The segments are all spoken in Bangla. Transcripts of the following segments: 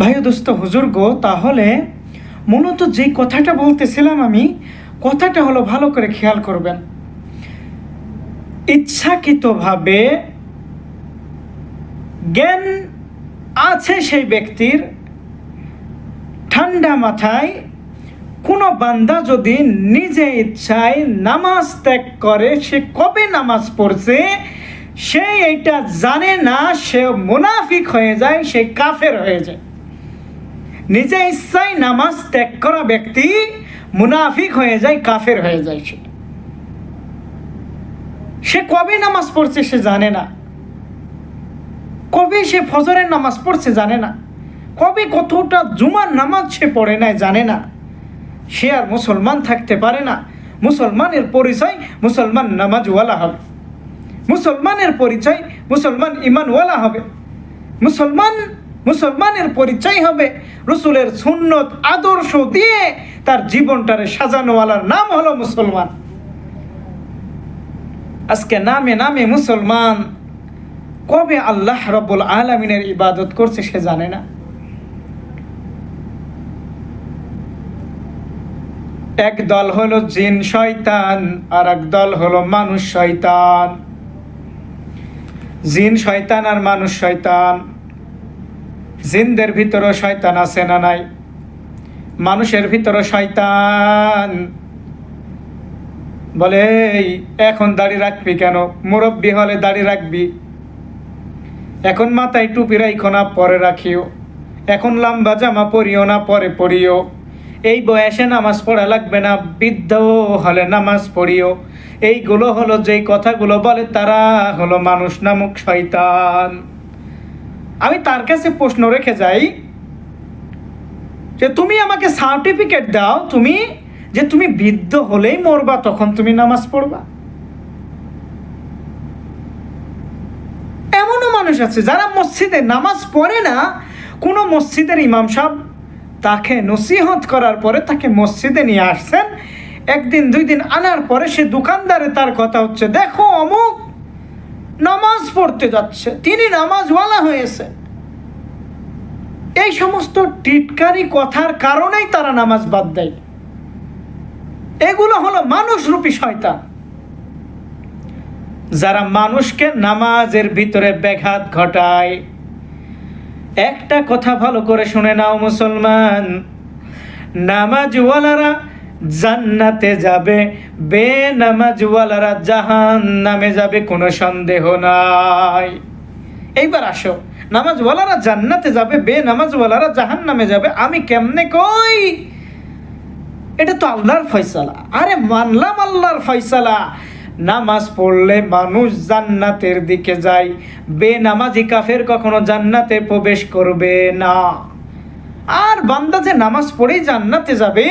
ভাই দোস্ত হুজুর গো, তাহলে মূলত যেই কথাটা বলতেছিলাম আমি, কথাটা হলো ভালো করে খেয়াল করবেন। ইচ্ছাকৃতভাবে জ্ঞান আছে সেই ব্যক্তির, ঠান্ডা মাথায় কোনো বান্দা যদি নিজে ইচ্ছায় নামাজ ত্যাগ করে, সে কবে নামাজ পড়ছে সে এইটা জানে না, সে মুনাফিক হয়ে যায়, সে কাফের হয়ে যায়। নিজে ইচ্ছায় নামাজ ত্যাগ করা ব্যক্তি মুনাফিক হয়ে যায়, কাফের হয়ে যায়। সে কবে নামাজ পড়ছে সে জানে না, কবে সে ফজরের নামাজ পড়ছে জানে না, কবে কতটা জুমার নামাজ সে পড়ে নাই জানে না। সে আর মুসলমান থাকতে পারে না। মুসলমানের পরিচয় মুসলমান নামাজওয়ালা হবে, মুসলমানের পরিচয় মুসলমান ইমানওয়ালা হবে, মুসলমানের পরিচয় হবে রসুলের সুন্নত আদর্শ দিয়ে তার জীবনটারে সাজানোওয়ালার নাম হলো মুসলমান। আজকে নামে নামে মুসলমান, কবে আল্লাহ রাব্বুল আলামিনের ইবাদত করছে সে জানে না। এক দল হলো জিন শয়তান, আর এক দল হলো মানুষ শয়তান। জিন শয়তান আর মানুষ শয়তান। জিনদের ভিতরে শয়তান আছে না নাই? মানুষের ভিতরে শয়তান বলে, এখন দাড়ি রাখবি কেন? মুরব্বি হলে দাড়ি রাখবি। এখন মাথায় টুপি রাখো না, পরে রাখিও। এখন লম্বা জামা পরিও না, পরে পরিও। এই বয়সে নামাজ পড়া লাগবে না, বৃদ্ধ হলে নামাজ পড়িও। এইগুলো হলো যেই কথাগুলো বলে তারা হলো মানুষ নামক শয়তান। আমি তার কাছে প্রশ্ন রেখে যাই যে তুমি আমাকে সার্টিফিকেট দাও, তুমি বৃদ্ধ হলেই মরবা, তখন তুমি নামাজ পড়বা। এমনও মানুষ আছে যারা মসজিদে নামাজ পড়ে না। কোনো মসজিদের ইমাম সাহেব তাকে নসিহত করার পরে তাকে মসজিদে নিয়ে আসছেন। একদিন দুই দিন আনার পরে সে দোকানদারে তার কথা হচ্ছে, দেখো অমুক নামাজ পড়তে যাচ্ছে, তিনি নামাজওয়ালা হয়েছে। এই সমস্ত টিটকারি কথার কারণেই তারা নামাজ বাদ দেয়। এগুলো হলো মানুষরূপী শয়তান, যারা মানুষকে নামাজের ভিতরে ব্যাঘাত ঘটায়। একটা কথা ভালো করে শুনে নাও মুসলমান, নামাজওয়ালারা জান্নাতে যাবে, বেনামাজওয়ালারা জাহান্নামে যাবে, কোনো সন্দেহ নাই। এইবার আসো, নামাজওয়ালারা জান্নাতে যাবে, বেনামাজওয়ালারা জাহান্নামে যাবে, আমি কেমনে কই? এটা তো আল্লাহর ফয়সালা। আরে মানলাম আল্লাহর ফয়সালা, নামাজ পড়লে মানুষ জান্নাতের দিকে যায়, বেনামাজি কাফের কখনো জান্নাতে প্রবেশ করবে না। আর বান্দা যে নামাজ পড়েই জান্নাতে যাবে,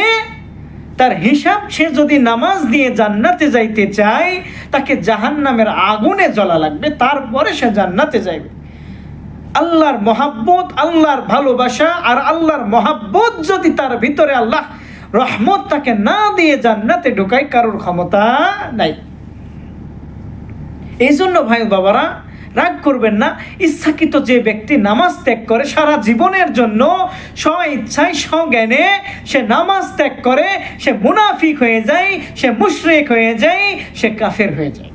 তার হিসাব সে যদি নামাজ দিয়ে জান্নাতে যাইতে চায়, তাকে জাহান্নামের আগুনে জ্বলা লাগবে, তারপরে সে জান্নাতে যাইবে। আল্লাহর মহাব্বত, আল্লাহর ভালোবাসা আর আল্লাহর মহাব্বত যদি তার ভিতরে আল্লাহ রহমত তাকে না দিয়ে জান্নাতে ঢুকায়, কারোর ক্ষমতা নাই। এই জন্য ভাই বাবারা, রাগ করবেন না। ইচ্ছাকৃত যে ব্যক্তি নামাজ ত্যাগ করে সারা জীবনের জন্য, স্ব ইচ্ছায় স্বজ্ঞানে সে নামাজ ত্যাগ করে, সে মুনাফিক হয়ে যায়, সে মুশরিক হয়ে যায়, সে কাফের হয়ে যায়।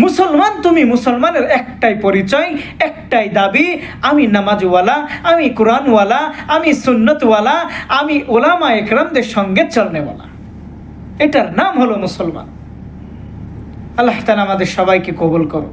মুসলমান তুমি, মুসলমানের একটাই পরিচয়, একটাই দাবি, আমি নামাজওয়ালা, আমি কোরআনওয়ালা, আমি সুন্নতওয়ালা, আমি ওলামা একরামদের সঙ্গে চলনেওয়ালা। এটার নাম হলো মুসলমান। আল্লাহ তাআলা আমাদের সবাইকে কবুল করো।